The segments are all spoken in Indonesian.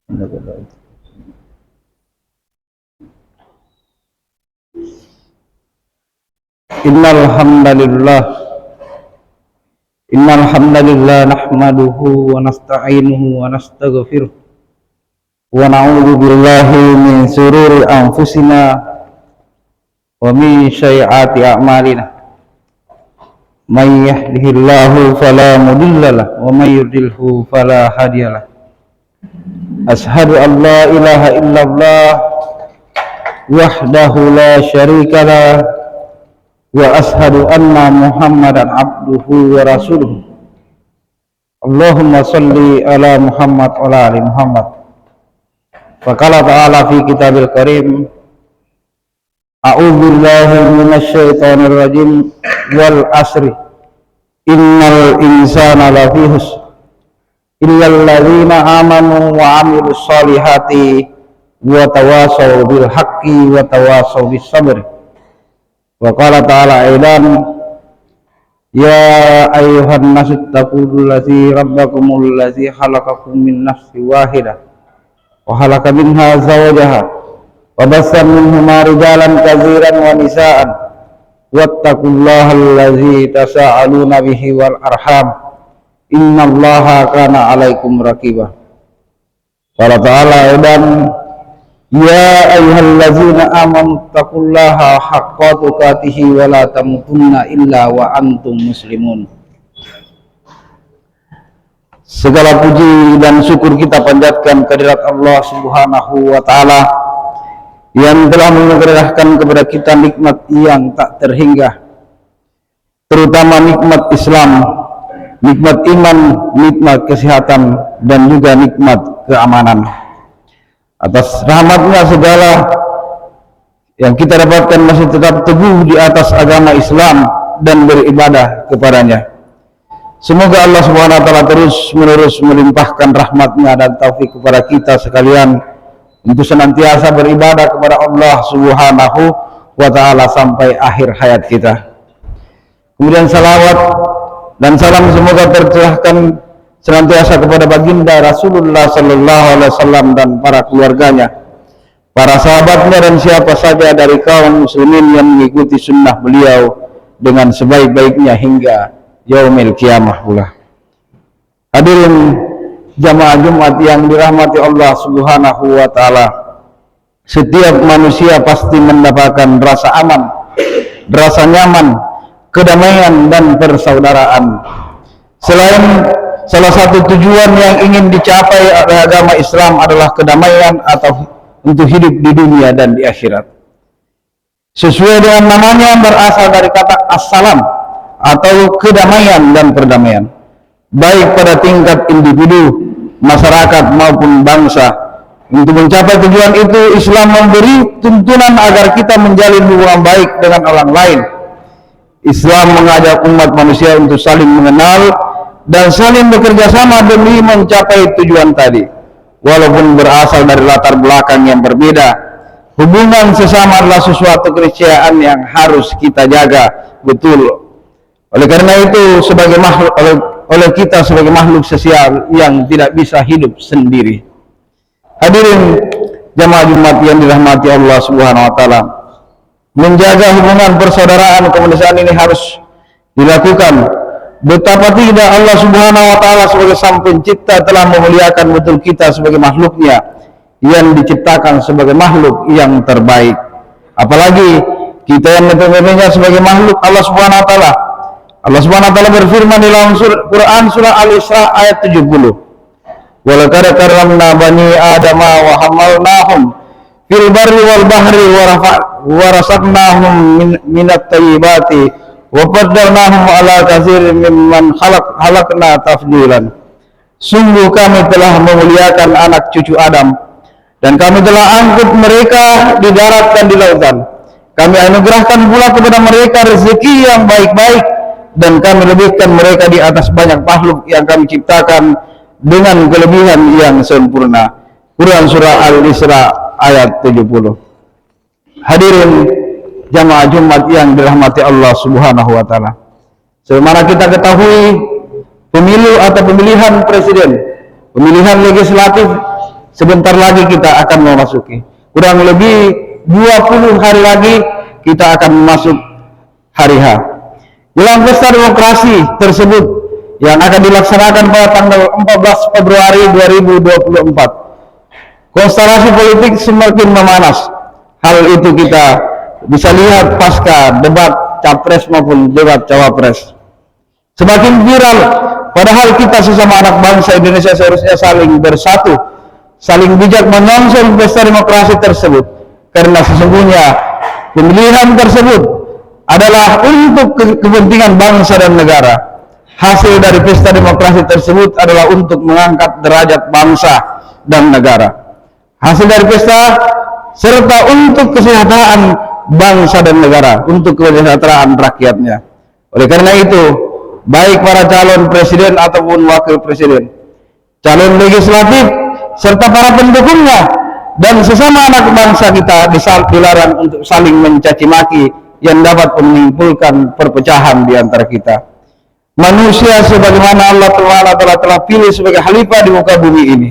Innal hamdalillah nahmaduhu wa nasta'inuhu wa nastaghfiruh wa na'udzu billahi min shururi anfusina wa min sayyiati a'malina. May yahdihillahu fala mudhillalah wa may yudlilhu fala hadiyalah. Ashhadu an la ilaha illallah wahdahu la syarikalah wa ashhadu anna Muhammadan abduhu wa rasuluh. Allahumma salli ala Muhammad wa ala ali Muhammad. Faqala ta'ala fi kitabil karim, a'udzu billahi minasy syaithanir rajim, wal asri innal insana lafi khusr illal ladzina amanu wa 'amilus shalihati wa tawasaw bil haqqi wa tawasaw bis sabr. Wa qala ta'ala aidan, ya ayyuhan nasu taqullazi rabbakumul ladzi khalaqakum min nafsin wahidah wa khalaqa minha zawjaha wa bassa minhuma rijalan katsiran wa nisaan wattaqullahallazi tasaaluna bihi wal arham innallaha kana 'alaikum raqiba. Qala ta'ala aidan, ya ayyuhallazina amanu taqullaha haqqa tuqatih wa la tamutunna illa wa antum muslimun. Segala puji dan syukur kita panjatkan kehadirat Allah Subhanahu wa taala yang telah menganugerahkan kepada kita nikmat yang tak terhingga, terutama nikmat Islam, nikmat iman, nikmat kesehatan, dan juga nikmat keamanan. Atas rahmatnya segala yang kita dapatkan masih tetap teguh di atas agama Islam dan beribadah kepadanya. Semoga Allah Subhanahu wa taala terus menerus melimpahkan rahmatnya dan taufik kepada kita sekalian untuk senantiasa beribadah kepada Allah Subhanahu wa taala sampai akhir hayat kita. Kemudian salawat dan salam semoga tercurahkan senantiasa kepada baginda Rasulullah sallallahu alaihi wasallam dan para keluarganya, para sahabatnya, dan siapa saja dari kaum muslimin yang mengikuti sunnah beliau dengan sebaik-baiknya hingga yaumil qiyamah pula. Hadirin jamaah Jumat yang dirahmati Allah Subhanahu wa taala, setiap manusia pasti mendapatkan rasa aman, rasa nyaman, kedamaian dan persaudaraan. Selain salah satu tujuan yang ingin dicapai oleh agama Islam adalah kedamaian atau untuk hidup di dunia dan di akhirat. Sesuai dengan namanya, berasal dari kata assalam atau kedamaian dan perdamaian, baik pada tingkat individu, masyarakat maupun bangsa. Untuk mencapai tujuan itu, Islam memberi tuntunan agar kita menjalin hubungan baik dengan orang lain. Islam mengajak umat manusia untuk saling mengenal dan saling bekerja sama demi mencapai tujuan tadi. Walaupun berasal dari latar belakang yang berbeda, hubungan sesama adalah sesuatu keniscayaan yang harus kita jaga betul. Oleh karena itu, sebagai makhluk oleh kita sebagai makhluk sosial yang tidak bisa hidup sendiri. Hadirin jamaah Jumat yang dirahmati Allah Subhanahu wa taala, menjaga hubungan persaudaraan kemanusiaan ini harus dilakukan. Betapa tidak Allah Subhanahu wa taala sebagai sang pencipta telah memuliakan betul kita sebagai makhluknya yang diciptakan sebagai makhluk yang terbaik. Apalagi kita yang notabene sebagai makhluk Allah Subhanahu wa taala. Allah Subhanahu wa taala berfirman di dalam Quran surah Al-Isra ayat 70. Wa laqad karramna bani adama wa hamalnahum fil barri wal bahri wa razaqnahum minat thayyibati wa faddalnahum ala katsirin mimman khalaqna tafdilan. Sungguh kami telah memuliakan anak cucu Adam dan kami telah angkut mereka di darat dan di lautan. Kami anugerahkan pula kepada mereka rezeki yang baik-baik dan kami lebihkan mereka di atas banyak makhluk yang kami ciptakan dengan kelebihan yang sempurna. Quran surah Al-Isra ayat 70. Hadirin jamaah Jumat yang dirahmati Allah Subhanahu wa taala, sebagaimana kita ketahui, pemilu atau pemilihan presiden, pemilihan legislatif sebentar lagi kita akan memasuki. Kurang lebih 20 hari lagi kita akan masuk hari H. Dalam pesta demokrasi tersebut yang akan dilaksanakan pada tanggal 14 Februari 2024, konstelasi politik semakin memanas. Hal itu kita bisa lihat pasca debat capres maupun debat cawapres. Semakin viral, padahal kita sesama anak bangsa Indonesia seharusnya saling bersatu, saling bijak menyongsong pesta demokrasi tersebut, karena sesungguhnya pemilihan tersebut adalah untuk kepentingan bangsa dan negara. Hasil dari pesta demokrasi tersebut adalah untuk mengangkat derajat bangsa dan negara. Hasil dari pesta serta untuk kesejahteraan bangsa dan negara, untuk kesejahteraan rakyatnya. Oleh karena itu, baik para calon presiden ataupun wakil presiden, calon legislatif, serta para pendukungnya, dan sesama anak bangsa kita dilarang untuk saling mencaci maki yang dapat menimbulkan perpecahan di antara kita. Manusia sebagaimana Allah telah pilih sebagai khalifah di muka bumi ini,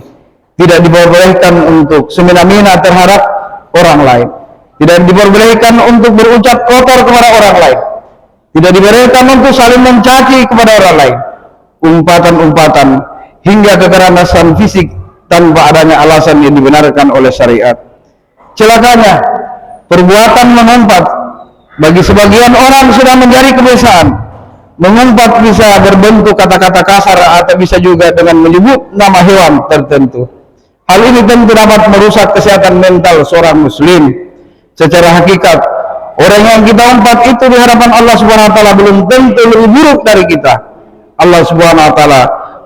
tidak diperbolehkan untuk semena-mena terhadap orang lain, tidak diperbolehkan untuk berucap kotor kepada orang lain, tidak dibolehkan untuk saling mencaci kepada orang lain, umpatan-umpatan hingga kekerasan fisik tanpa adanya alasan yang dibenarkan oleh syariat. Celakanya, perbuatan mengumpat bagi sebagian orang sudah menjadi kebiasaan. Mengumpat bisa berbentuk kata-kata kasar atau bisa juga dengan menyebut nama hewan tertentu. Hal ini tentu dapat merusak kesehatan mental seorang muslim. Secara hakikat, orang yang kita umpat itu di hadapan Allah Subhanahu wa taala belum tentu lebih buruk dari kita. Allah Subhanahu wa taala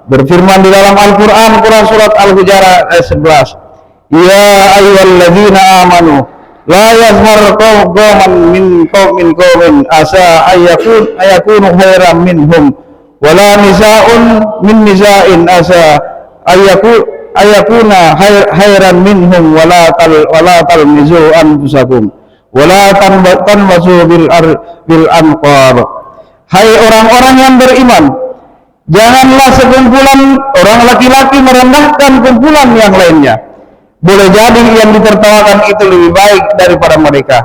berfirman di dalam Al-Qur'an, surat Al-Hujurat ayat 11, "Ya ayyuhalladzina amanu la yazhar qawman min qawmin asa ayakunu khairan minhum wala nisa'un min nisa'in asa ayakuna khairan minhum wala talmizu anfusakum wala tanbasu bil anqar." Hai orang-orang yang beriman, janganlah sekumpulan orang laki-laki merendahkan kumpulan yang lainnya. Boleh jadi yang ditertawakan itu lebih baik daripada mereka,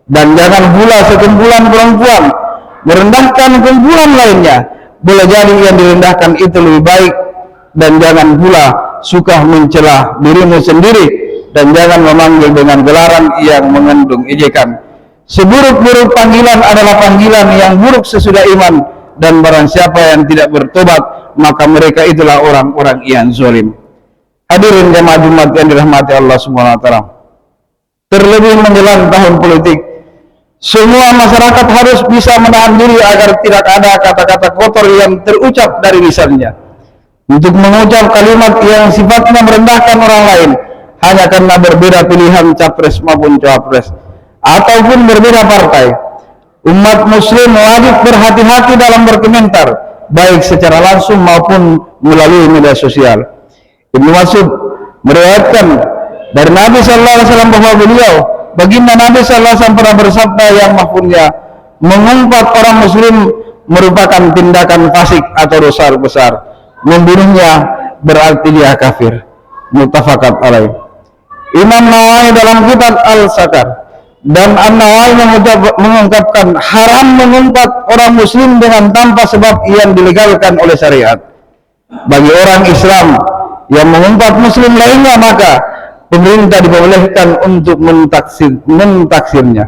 dan jangan pula sekumpulan perempuan merendahkan kumpulan lainnya. Boleh jadi yang direndahkan itu lebih baik, dan jangan pula suka mencela dirimu sendiri, dan jangan memanggil dengan gelaran yang mengandung ejekan. Seburuk-buruk panggilan adalah panggilan yang buruk sesudah iman, dan barang siapa yang tidak bertobat, maka mereka itulah orang-orang yang zalim. Hadirin jemaah Jumat yang dirahmati Allah Subhanahu wa taala. Terlebih menjelang tahun politik, semua masyarakat harus bisa menahan diri agar tidak ada kata-kata kotor yang terucap dari lisannya. Untuk mengucap kalimat yang sifatnya merendahkan orang lain hanya karena berbeda pilihan capres maupun cawapres, ataupun berbeda partai. Umat muslim wajib berhati-hati dalam berkomentar, baik secara langsung maupun melalui media sosial. Ibnu Mas'ud meriwayatkan dari Nabi sallallahu alaihi wasallam bahwa beliau, baginda Nabi sallallahu alaihi wasallam pernah bersabda yang mahfuznya, mengumpat orang muslim merupakan tindakan fasik atau dosa besar. Membunuhnya berarti dia kafir. Muttafaqun alaih. Imam Nawawi dalam kitab Al-Sakar dan An-Nawawi mengungkapkan haram mengumpat orang muslim dengan tanpa sebab yang dilegalkan oleh syariat. Bagi orang Islam yang mengumpat muslim lainnya, maka pemerintah diperbolehkan untuk mentaksirnya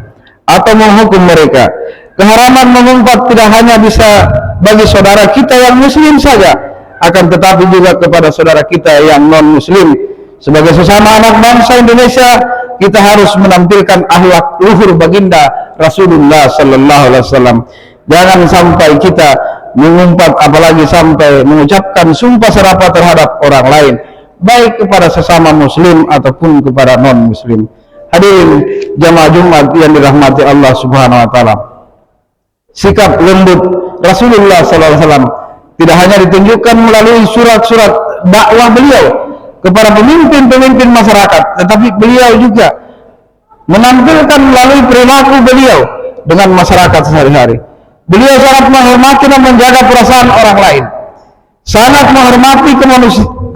atau menghukum mereka. Keharaman mengumpat tidak hanya bisa bagi saudara kita yang muslim saja, akan tetapi juga kepada saudara kita yang non muslim. Sebagai sesama anak bangsa Indonesia, kita harus menampilkan akhlak luhur baginda Rasulullah sallallahu alaihi wasallam. Jangan sampai kita mengumpat, apalagi sampai mengucapkan sumpah serapah terhadap orang lain, baik kepada sesama muslim ataupun kepada non muslim. Hadirin jamaah Jumat yang dirahmati Allah Subhanahu wa taala, sikap lembut Rasulullah sallallahu alaihi wasallam tidak hanya ditunjukkan melalui surat-surat dakwah beliau kepada pemimpin-pemimpin masyarakat, tetapi beliau juga menampilkan melalui perilaku beliau dengan masyarakat sehari-hari. Beliau sangat menghormati dan menjaga perasaan orang lain, sangat menghormati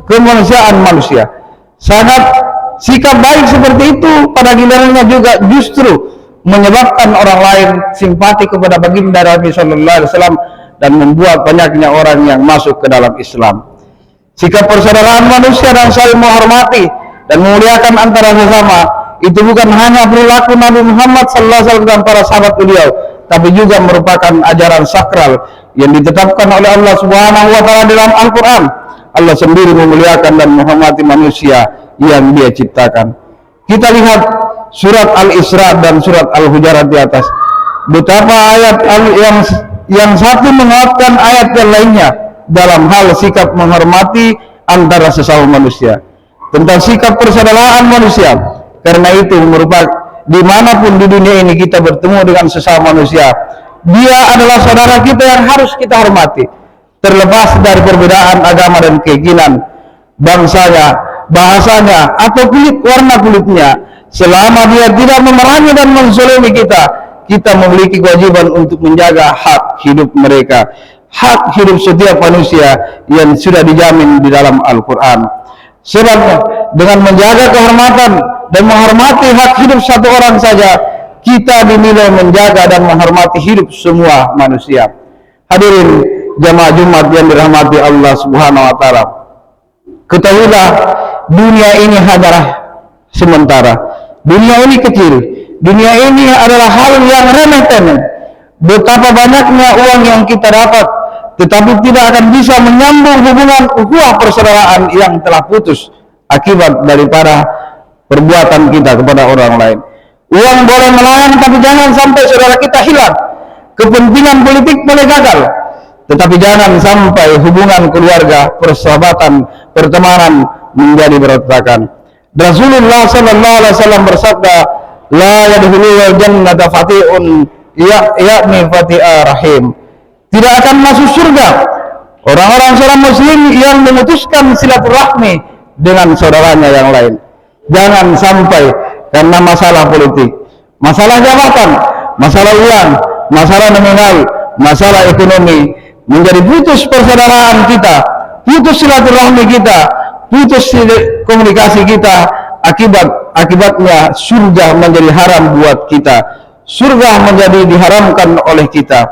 kemanusiaan manusia, Sangat sikap baik seperti itu pada gilirannya juga justru menyebabkan orang lain simpati kepada baginda Nabi Sallallahu Alaihi Wasallam dan membuat banyaknya orang yang masuk ke dalam Islam. Sikap persaudaraan manusia dan saling menghormati dan memuliakan antara sesama itu bukan hanya perilaku Nabi Muhammad Sallallahu Alaihi Wasallam dan para sahabat beliau, tapi juga merupakan ajaran sakral yang ditetapkan oleh Allah Subhanahu Wa Taala dalam Al-Quran. Allah sendiri memuliakan dan menghormati manusia yang Dia ciptakan. Kita lihat surat Al-Isra dan surat Al-Hujurat di atas. Betapa ayat yang satu menguatkan ayat yang lainnya dalam hal sikap menghormati antara sesama manusia, tentang sikap persaudaraan manusia. Karena itu merupakan dimanapun di dunia ini kita bertemu dengan sesama manusia, dia adalah saudara kita yang harus kita hormati, terlepas dari perbedaan agama dan keyakinan, bangsanya, bahasanya, atau warna kulitnya. Selama dia tidak memerangi dan menzalimi kita, kita memiliki kewajiban untuk menjaga hak hidup mereka, hak hidup setiap manusia yang sudah dijamin di dalam Al-Quran. Sebab dengan menjaga kehormatan dan menghormati hak hidup satu orang saja, kita dinilai menjaga dan menghormati hidup semua manusia. Hadirin jamaah Jumat yang dirahmati Allah Subhanahu Wa Taala, ketahuilah dunia ini hanyalah sementara. Dunia ini kecil, dunia ini adalah hal yang remeh-temeh. Betapa banyaknya uang yang kita dapat, tetapi tidak akan bisa menyambung hubungan ukhuwah persaudaraan yang telah putus akibat daripada perbuatan kita kepada orang lain. Uang boleh melayang, tapi jangan sampai saudara kita hilang. Kepentingan politik boleh gagal, tetapi jangan sampai hubungan keluarga, persahabatan, pertemanan menjadi berantakan. Rasulullah Sallallahu Alaihi Wasallam bersabda, la yadkhulul jannata fati'un yakni fati'a rahim. Tidak akan masuk surga orang-orang seorang muslim yang memutuskan silaturahmi dengan saudaranya yang lain. Jangan sampai karena masalah politik, masalah jabatan, masalah uang, masalah nominal, masalah ekonomi menjadi putus persaudaraan kita, putus silaturahmi kita, putus komunikasi kita. Akibatnya surga menjadi haram buat kita, surga menjadi diharamkan oleh kita.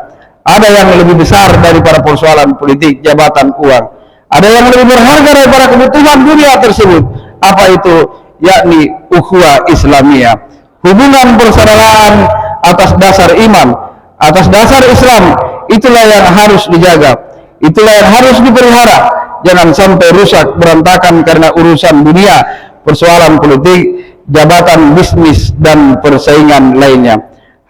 Ada yang lebih besar daripada persoalan politik, jabatan, uang. Ada yang lebih berharga daripada kebutuhan dunia tersebut. Apa itu? Yakni ukhuwah Islamiyah, hubungan persaudaraan atas dasar iman, atas dasar Islam. Itulah yang harus dijaga, itulah yang harus dipelihara. Jangan sampai rusak, berantakan karena urusan dunia, persoalan politik, jabatan, bisnis, dan persaingan lainnya.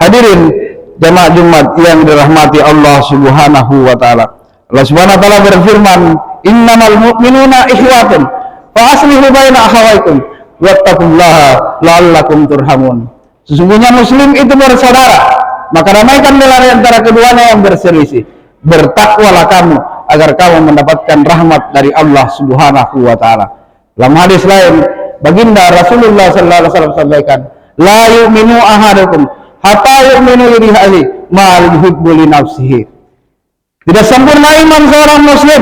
Hadirin jamaah Jumat yang dirahmati Allah Subhanahu Wa Taala. Allah Subhanahu Wa Taala berfirman, innamal mu'minuna ikhwatun fa aslihu baina akhawaykum wattaqullaha la'allakum turhamun. Sesungguhnya muslim itu bersaudara, maka ramaikan di antara keduanya yang berselisih. Bertakwalah kamu agar kamu mendapatkan rahmat dari Allah Subhanahu Wa Taala. Dalam hadis lain, baginda Rasulullah Sallallahu Alaihi Wasallam sampaikan, la yu'minu ahadukum hatta yu'minu lillahi ma yuhibbu li nafsihi. Tidak sempurna iman seorang muslim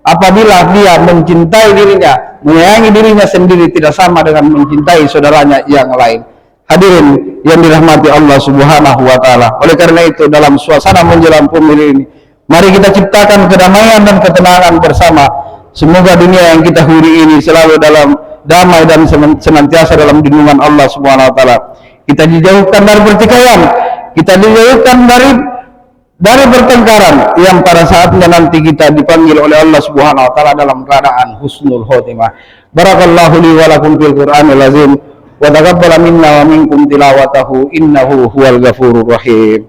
apabila dia mencintai dirinya, menyayangi dirinya sendiri tidak sama dengan mencintai saudaranya yang lain. Hadirin yang dirahmati Allah Subhanahu Wa Taala. Oleh karena itu, dalam suasana menjelang pemilu ini, mari kita ciptakan kedamaian dan ketenangan bersama. Semoga dunia yang kita huni ini selalu dalam damai dan senantiasa dalam lindungan Allah Subhanahu Wa Taala. Kita dijauhkan dari pertikaian, kita dijauhkan dari pertengkaran yang pada saatnya nanti kita dipanggil oleh Allah Subhanahu Wa Taala dalam keadaan husnul khotimah. Barakallahu li wa lakum fil Qur'anil azim wa taqabbala minna wa minkum tilawatahu innahu huwal ghafurur rahim.